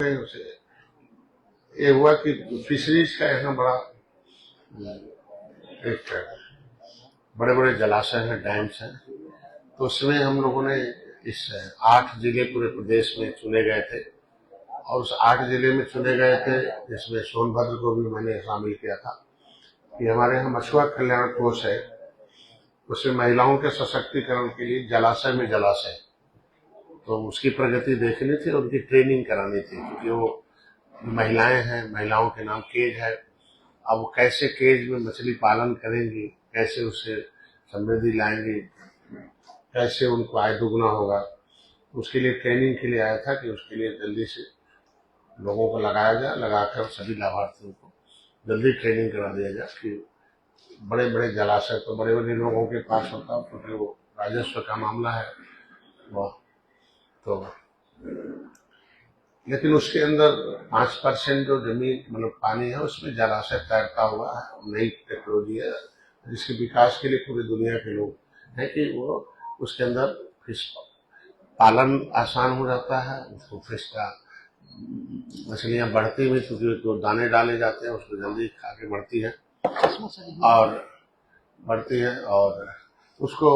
उसे ये हुआ कि फिशरीज का यहाँ बड़ा एक बड़े बड़े जलाशय हैं, डैम्स हैं। तो उसमें हम लोगों ने इस 8 जिले पूरे प्रदेश में चुने गए थे और उस 8 जिले में चुने गए थे जिसमें सोनभद्र को भी मैंने शामिल किया था कि हमारे यहाँ मछुआ कल्याण कोष है, उसमें महिलाओं के सशक्तिकरण के लिए जलाशय में जलाशय, तो उसकी प्रगति देखनी थी और उनकी ट्रेनिंग करानी थी क्योंकि वो महिलाएं हैं, महिलाओं के नाम केज है। अब वो कैसे केज में मछली पालन करेंगी, कैसे उससे समृद्धि लाएंगी, कैसे उनको आय दुगना होगा, उसके लिए ट्रेनिंग के लिए आया था कि उसके लिए जल्दी से लोगों को लगाया जाए, लगाकर सभी लाभार्थियों को जल्दी ट्रेनिंग करा दिया जाए कि बड़े बड़े जलाशय तो बड़े बड़े लोगों के पास होता क्योंकि वो राजस्व का मामला है वह तो, लेकिन उसके अंदर 5% जो जमीन मतलब पानी है उसमें जलाशय तैरता हुआ है। नई टेक्नोलॉजी है जिसके विकास के लिए पूरी दुनिया के लोग हैं कि वो उसके अंदर फिश पालन आसान हो जाता है, उसको फिश का मछलियां बढ़ती भी क्योंकि जो दाने डाले जाते हैं उसको जल्दी खा के बढ़ती है और बढ़ती है और उसको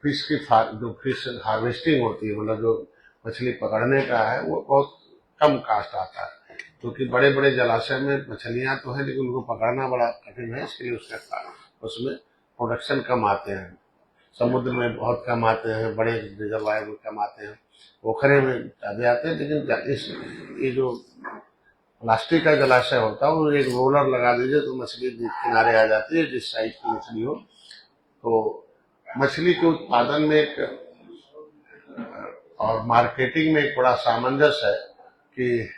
फिश की जो फिश हार्वेस्टिंग होती है मतलब जो मछली पकड़ने का है वो बहुत कम कास्ट आता है क्योंकि बड़े बड़े जलाशय में मछलियां तो है लेकिन उनको पकड़ना बड़ा कठिन है, इसके लिए उसमें प्रोडक्शन कम आते हैं, समुद्र में बहुत कम आते हैं, बड़े रिजर्वायर में कम आते हैं, पोखरे में ज्यादा आते हैं। लेकिन ये जो प्लास्टिक का जलाशय होता है वो एक रोलर लगा दीजिए तो मछली किनारे आ जाती है, जिस साइज की मछली हो। तो मछली के उत्पादन में एक और मार्केटिंग में एक बड़ा सामंजस्य है कि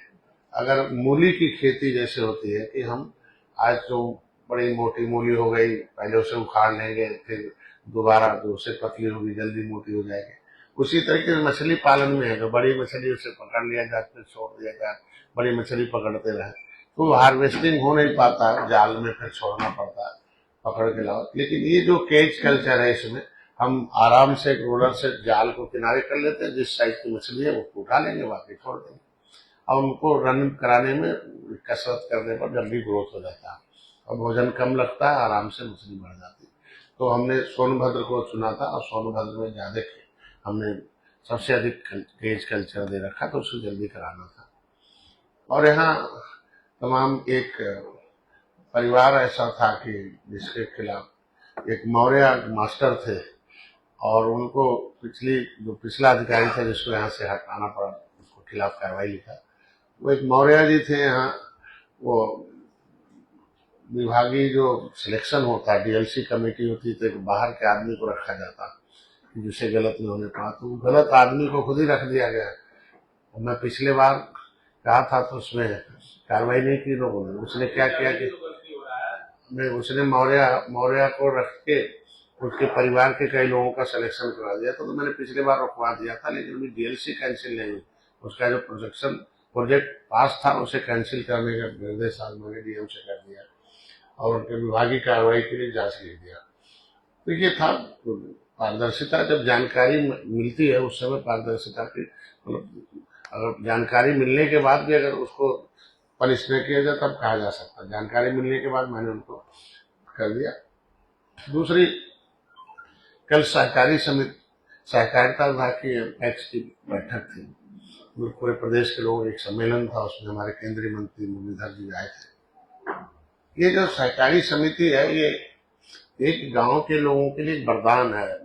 अगर मूली की खेती जैसे होती है कि हम आज तो बड़ी मोटी मूली हो गई, पहले उसे उखाड़ लेंगे, फिर दोबारा जो उससे पतली होगी जल्दी मोटी हो जाएगी, उसी तरीके से मछली पालन में है जो बड़ी मछली उसे पकड़ लिया जाए फिर छोड़ दिया जाए, बड़ी मछली पकड़ते रहे तो हार्वेस्टिंग हो नहीं पाता है, जाल में फिर छोड़ना पड़ता है पकड़ के लाओ। लेकिन ये जो केज कल्चर है इसमें हम आराम से रोलर से जाल को किनारे कर लेते हैं, जिस साइज की मछली है उसको उठा लेंगे बाकी छोड़ देंगे और उनको रन कराने में कसरत करने पर जल्दी ग्रोथ हो जाता है और भोजन कम लगता है, आराम से मछली बढ़ जाती है। तो हमने सोनभद्र को चुना था और सोनभद्र में ज्यादा हमने सबसे अधिक केज कल्चर दे रखा तो उसे जल्दी कराना था। और यहाँ तमाम एक परिवार ऐसा था कि जिसके खिलाफ एक मौर्य मास्टर थे और उनको जो पिछला अधिकारी था जिसको यहाँ से हटाना पड़ा, उसको खिलाफ कार्रवाई लिखा। वो एक मौर्य जी थे यहाँ, वो विभागीय जो सिलेक्शन होता है डीएलसी कमेटी होती तो एक बाहर के आदमी को रखा जाता जिसे गलत नहीं होने पाया, तो गलत आदमी को खुद ही रख दिया गया। और मैं पिछले बार कहा था तो उसमें कार्रवाई नहीं की लोगों ने। उसने क्या किया कि उसने मौर्य को रख के उसके परिवार के कई लोगों का सिलेक्शन करा दिया था। तो मैंने पिछले बार रुकवा दिया था लेकिन अभी डीएलसी कैंसिल नहीं हुई, उसका जो प्रोजेक्ट पास था उसे कैंसिल करने का निर्देश आज मैंने डीएम से कर दिया और उनके विभागीय कार्रवाई के लिए जांच लिख दिया। तो ये था पारदर्शिता, जब जानकारी मिलती है उस समय पारदर्शिता की मतलब अगर जानकारी मिलने के बाद भी अगर उसको पनिश न किया जाए तब कहा जा सकता है। जानकारी मिलने के बाद मैंने उनको कर दिया। दूसरी, कल सहकारिता विभाग की एपेक्स की बैठक थी, पूरे प्रदेश के लोग, एक सम्मेलन था, उसमें हमारे केंद्रीय मंत्री मुरलीधर जी आए थे। ये जो सहकारी समिति है ये एक गांव के लोगों के लिए वरदान है,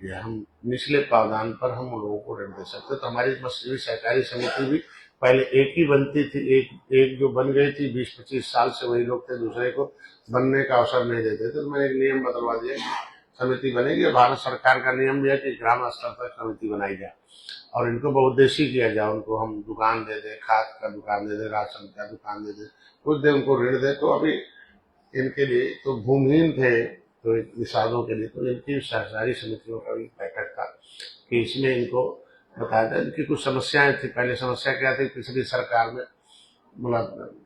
ये हम निचले पावदान पर हम लोगों को ऋण दे सकते। तो हमारी मछली सहकारी समिति भी पहले एक ही बनती थी, एक जो बन गई थी 20-25 साल से वही लोग थे, दूसरे को बनने का अवसर नहीं देते थे। तो मैंने एक नियम बदलवा दिया समिति बनेगी। भारत सरकार का नियम भी है कि ग्राम स्तर तक समिति बनाई जाए और इनको बहुउद्देशीय किया जाए। उनको हम दुकान दे दे, खाद का दुकान दे दे, राशन का दुकान दे दे, कुछ दे उनको ऋण दे। तो अभी इनके लिए तो भूमिहीन थे तो निषादों के लिए तो इनकी सहकारी समितियों का भी बैठक था कि इसमें इनको बताया था इनकी कुछ समस्याएं थी। पहले समस्या क्या थी पिछली सरकार में, मतलब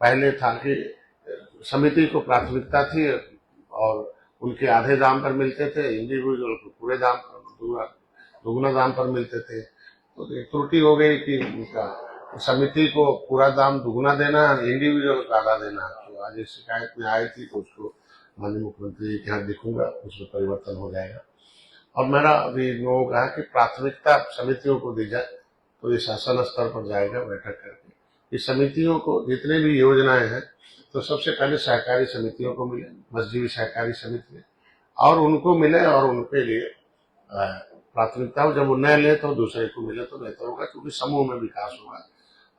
पहले था कि समिति को प्राथमिकता थी और उनके आधे दाम पर मिलते थे, इंडिविजुअल को पूरे दाम पर दुगना दाम पर मिलते थे। तो एक त्रुटि हो गई कि उनका समिति को पूरा दाम दुगुना देना है, इंडिविजुअल को आधा देना है। तो आज एक शिकायत में आई थी, तो उसको माननीय मुख्यमंत्री जी के यहाँ लिखूंगा, उसमें परिवर्तन हो जाएगा। और मेरा अभी लोगों का है कि प्राथमिकता समितियों को दी जाए, तो ये शासन स्तर पर जाएगा बैठक करके। इस समितियों को जितने भी योजनाएं हैं, तो सबसे पहले सहकारी समितियों को मिले, मजदूरी सहकारी समिति, और उनको मिले, और उनके लिए प्राथमिकता हो। जब वो न ले तो दूसरे को मिले तो बेहतर होगा, क्योंकि समूह में विकास होगा।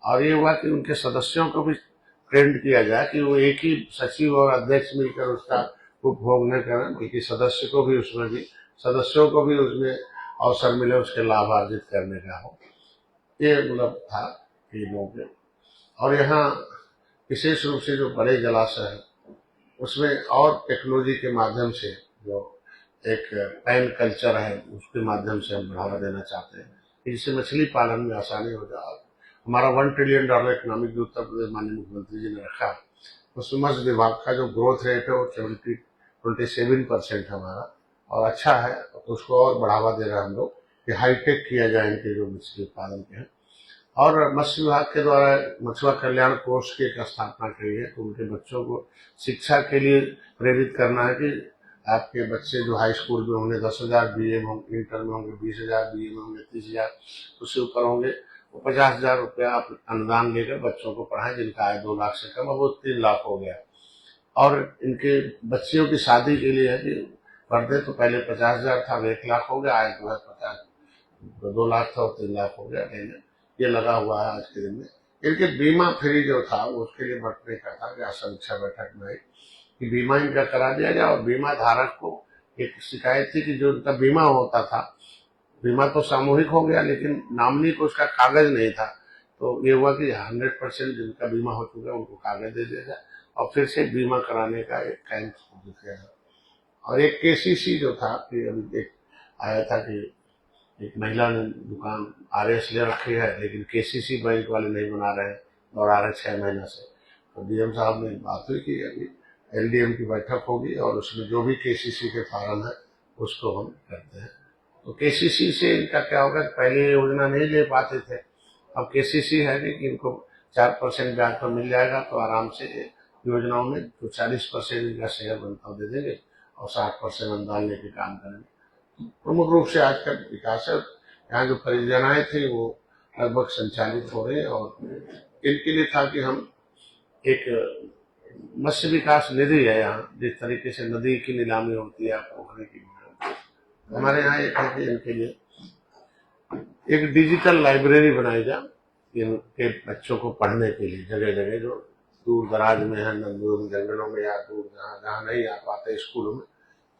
और ये हुआ कि उनके सदस्यों को भी ट्रेंड किया जाए कि वो एक ही सचिव और अध्यक्ष मिलकर उसका उपभोग न करें, बल्कि सदस्यों को भी उसमें अवसर मिले, उसके लाभ अर्जित करने का हो। ये मतलब था कि लोग। और यहाँ विशेष रूप से जो बड़े जलाशय है, उसमें और टेक्नोलॉजी के माध्यम से जो एक पैन कल्चर है, उसके माध्यम से हम बढ़ावा देना चाहते हैं, जिससे मछली पालन में आसानी हो जाए। हमारा $1 ट्रिलियन इकोनॉमिक जो उत्तर प्रदेश माननीय मुख्यमंत्री जी ने रखा, उसमें मत्स्य विभाग का जो ग्रोथ रेट है वो 27% हमारा, और अच्छा है। तो उसको और बढ़ावा दे रहे हैं हम लोग कि हाईटेक किया जाए इनके जो मछली उत्पादन के हैं। और मत्स्य विभाग के द्वारा मछुआ कल्याण कोष की एक स्थापना की है, तो उनके बच्चों को शिक्षा के लिए प्रेरित करना है कि आपके बच्चे जो हाई स्कूल में होंगे 10,000 BA में होंगे, इंटर में होंगे 20,000, BA में होंगे 30,000, उससे ऊपर होंगे वो 50,000 रुपया आप अनुदान लेकर बच्चों को पढ़ाएं। जिनका आय 2 लाख से कम, अब वो 3 लाख हो गया। और इनके बच्चियों की शादी के लिए है कि पर्दे तो पहले 50,000 था, अब 1 लाख हो गया, आय जो है 2 लाख था और 3 लाख हो गया। ये लगा हुआ है आज के दिन में। इनके बीमा फ्री जो था उसके लिए बढ़ने का था कि आज समीक्षा बैठक में कि बीमा इनका करा दिया जाए। और बीमा धारक को एक शिकायत थी कि जो इनका बीमा होता था, बीमा तो सामूहिक हो गया, लेकिन नॉमिनी को उसका कागज नहीं था। तो ये हुआ कि 100% जिनका बीमा हो चुका है उनको कागज दे दिया जाए, और फिर से बीमा कराने का एक कैंप किया जाए। और एक KCC जो था कि अभी एक आया था कि एक महिला ने दुकान RS ले रखी है, लेकिन KCC बैंक वाले नहीं बना रहे हैं, दौड़ा रहे 6 महीना से। तो DM साहब ने बात हुई कि अभी LDM की बैठक होगी, और उसमें जो भी KCC के फार्म है उसको हम करते हैं। तो KCC से इनका क्या होगा, पहले योजना नहीं ले पाते थे, अब KCC है कि इनको 4% ब्याज पर मिल जाएगा, तो आराम से योजनाओं में तो 40% इनका शेयर बनता दे देंगे, और 60% अनुदान लेके काम करेंगे। प्रमुख रूप से आज का विकास है। यहाँ जो परियोजनाएं थी वो लगभग संचालित हो रही है, और इनके लिए था कि हम एक मत्स्य विकास निधि है यहाँ, जिस तरीके से नदी की नीलामी होती है, पोखरे की, हमारे यहाँ एक है कि इनके लिए एक डिजिटल लाइब्रेरी बनाई जाए इनके बच्चों को पढ़ने के लिए। जगह जगह जो दूर दराज में है, दूर जंगलों में या दूर जहाँ नहीं आ पाते स्कूलों में,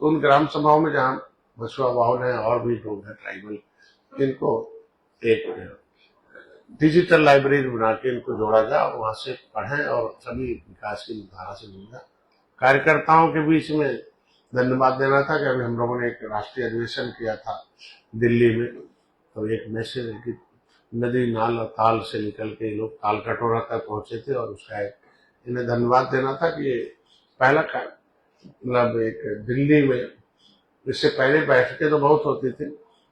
तो उन ग्राम सभाओं में जहाँ मछुआ बाहुल है और भी लोग हैं ट्राइबल, इनको एक डिजिटल लाइब्रेरी बना के इनको जोड़ा जाए, और वहां से पढ़ें और सभी विकास की धारा से जुड़ जाए। कार्यकर्ताओं के बीच में धन्यवाद देना था कि अभी हम लोगों ने एक राष्ट्रीय अधिवेशन किया था दिल्ली में, तो एक मैसेज है कि नदी नाल और ताल से निकल के लोग ताल कटोरा तक पहुंचे थे, और उसका एक इन्हें धन्यवाद देना था कि ये पहला मतलब एक दिल्ली में, इससे पहले बैठकें तो बहुत होती थी,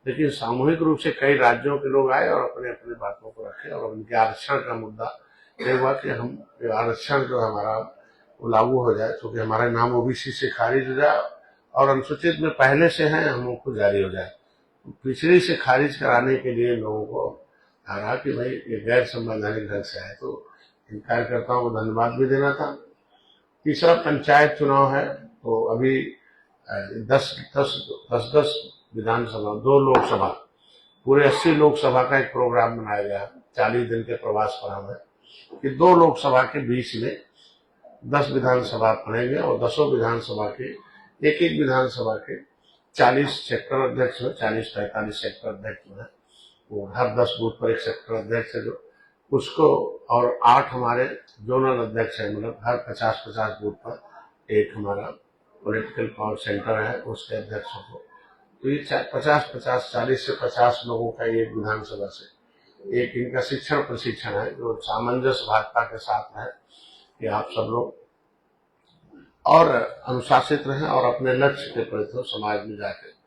लेकिन सामूहिक रूप से कई राज्यों के लोग आए और अपने अपने बातों को रखे, और उनके आरक्षण का मुद्दा ये हुआ कि हम आरक्षण जो हमारा वो लागू हो जाए, क्योंकि तो हमारा नाम OBC से खारिज हो जाए, और अनुसूचित में पहले से है हमको जारी हो जाए। पिछड़ी से खारिज कराने के लिए लोगों को कहा कि भाई ये गैर संवैधानिक ढंग से है, तो इन कार्यकर्ताओं को धन्यवाद भी देना था। तीसरा पंचायत चुनाव है, तो अभी 10 विधानसभा, 2 लोकसभा, पूरे 80 लोकसभा का एक प्रोग्राम बनाया गया 40 दिन के प्रवास पर हमें, कि 2 लोकसभा के बीच में 10 विधानसभा पढ़ेंगे, और 10 विधानसभा के एक विधानसभा के 40 सेक्टर अध्यक्ष है, 40-45 सेक्टर अध्यक्ष है, वो हर 10 बूथ पर एक सेक्टर अध्यक्ष है जो उसको, और 8 हमारे जोनल अध्यक्ष है, मतलब हर 50-50 बूथ पर एक हमारा पॉलिटिकल पावर सेंटर है, उसके अध्यक्षों को। तो ये 50-50, 40 से 50 लोगों का एक विधानसभा से एक इनका शिक्षण प्रशिक्षण है, जो सामंजस्य भाजपा के साथ है कि आप सब लोग और अनुशासित रहें, और अपने लक्ष्य के प्रति समाज में जाके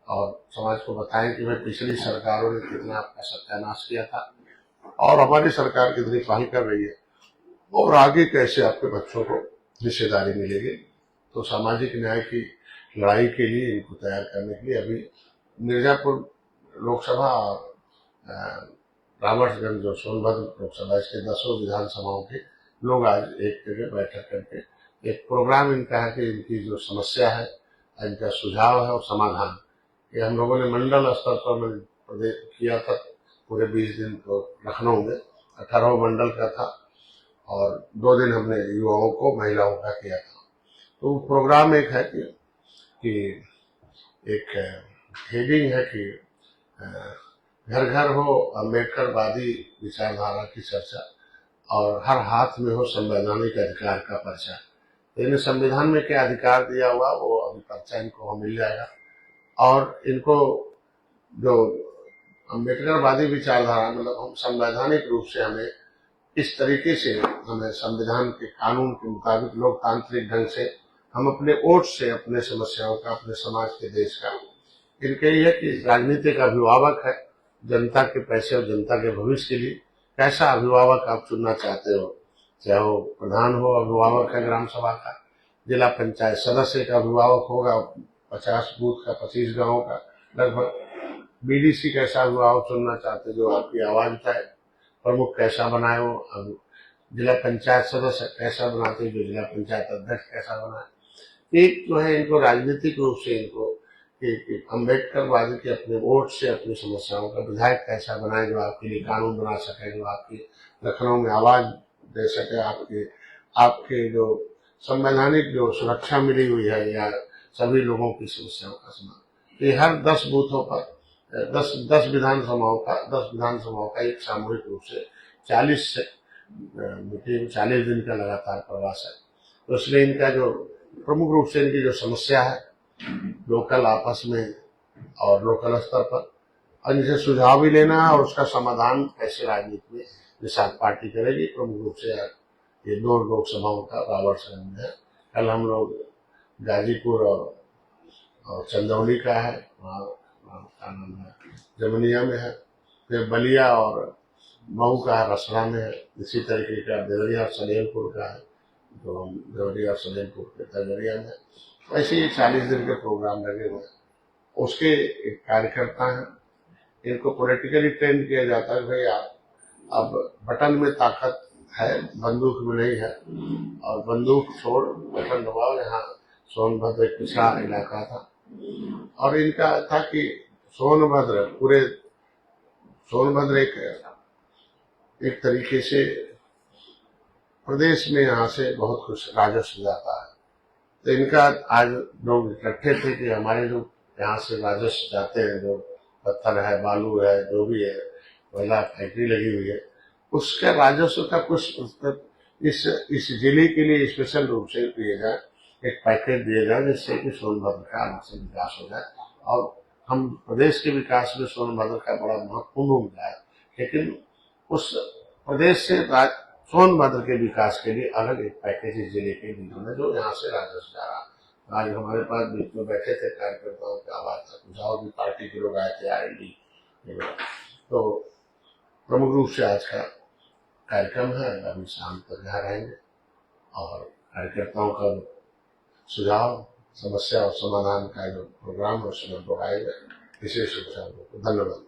और समाज को बताएं कि भाई पिछली सरकारों ने कितना आपका सत्यानाश किया था, और हमारी सरकार कितनी पहल कर रही है और आगे कैसे आपके बच्चों को हिस्सेदारी मिलेगी। तो सामाजिक न्याय की लड़ाई के लिए इनको तैयार करने के लिए अभी मिर्जापुर लोकसभा और रावटगंज जो सोनभद्र लोकसभा इसके 10 विधानसभाओं के लोग आज एक जगह बैठक करके एक प्रोग्राम इनका है कि इनकी जो समस्या है, इनका सुझाव है और समाधान, ये हम लोगों ने मंडल स्तर पर प्रदेश किया था पूरे 20 दिन को लखनऊ में 18 मंडल का था और 2 दिन हमने युवाओं को महिलाओं का किया था। तो प्रोग्राम एक है कि एक हेडिंग है कि घर घर हो अम्बेडकरवादी विचारधारा की चर्चा और हर हाथ में हो संवैधानिक अधिकार का पर्चा। इन्हें संविधान में क्या अधिकार दिया हुआ वो अभी पर्चा इनको मिल जाएगा और इनको जो अम्बेडकरवादी विचारधारा मतलब हम संवैधानिक रूप से हमें इस तरीके से हमें संविधान के कानून के मुताबिक लोकतांत्रिक ढंग से हम अपने वोट से अपने समस्याओं का, अपने समाज के, देश का, इनके ये कि राजनीतिक अभिभावक है, जनता के पैसे और जनता के भविष्य के लिए कैसा अभिभावक आप चुनना चाहते हो, चाहे वो प्रधान हो अभिभावक है ग्राम सभा का, जिला पंचायत सदस्य का अभिभावक होगा 50 बूथ का 25 गाँव का लगभग, बीडीसी कैसा अभिभावक चुनना चाहते जो आपकी आवाज उठाए, प्रमुख कैसा बनाए वो, जिला पंचायत सदस्य कैसा बनाते जो जिला पंचायत अध्यक्ष कैसा बनाए। एक जो है इनको राजनीतिक रूप से इनको अम्बेडकरवादी के अपने वोट से अपनी समस्याओं का विधायक कैसा बनाए जो आपके लिए कानून बना सके, जो आपकी लखनऊ में आवाज दे सके, आपके जो संवैधानिक जो सुरक्षा मिली हुई है या सभी लोगों की समस्याओं का समाधान। ये हर 10 बूथों पर 10 विधानसभाओं का एक सामूहिक रूप से 40 दिन का लगातार प्रवास है। तो इसलिए इनका जो प्रमुख रूप से इनकी जो समस्या है लोकल आपस में और लोकल स्तर पर और इनसे सुझाव भी लेना है और उसका समाधान कैसे राजनीति में निषाद पार्टी करेगी। प्रमुख रूप से ये 2 लोकसभाओं का रावटगंज में है। कल हम लोग गाजीपुर और चंदौली का है, क्या नाम है, जमुनिया में है, फिर बलिया और मऊ का है, रसड़ा में है। इसी तरीके का देवरिया और सलेमपुर का है, जो देवरिया और सलेमपुर के देवरिया में। ऐसे ही 40 दिन के प्रोग्राम लगे हुए हैं। उसके एक कार्यकर्ता हैं, इनको पॉलिटिकली ट्रेंड किया जाता है भाई अब बटन में ताकत है, बंदूक में नहीं है, और बंदूक छोड़ बटन दबाओ। यहाँ सोनभद्र एक पिछड़ा इलाका था और इनका था कि सोनभद्र एक तरीके से प्रदेश में यहाँ से बहुत कुछ राजस्व जाता है। तो इनका आज लोग इकट्ठे थे कि हमारे जो यहाँ से राजस्व जाते हैं, जो पत्थर है, बालू है, जो भी है, कोयला फैक्ट्री लगी हुई है, उसका राजस्व का कुछ इस जिले के लिए स्पेशल रूप से दिए जाए, एक पैकेज दिए जाए जिससे कि सोनभद्र का अलग से विकास हो जाए और हम प्रदेश के विकास में सोनभद्र का बड़ा महत्वपूर्ण भूमिका है। लेकिन उस प्रदेश से सोनभद्र के विकास के लिए अलग एक पैकेज इस जिले के लिए है जो यहाँ से राजस्व जा रहा। आज हमारे पास बीच में बैठे थे कार्यकर्ताओं की आवाज का सुझाव भी, पार्टी के लोग आए थे, RLD। तो प्रमुख रूप से आज का कार्यक्रम है, अभी शाम तक यहाँ रहेंगे और कार्यकर्ताओं का सुझाव, समस्या और समाधान का जो प्रोग्राम है उसमें लोग आएंगे। विशेष रूप से धन्यवाद।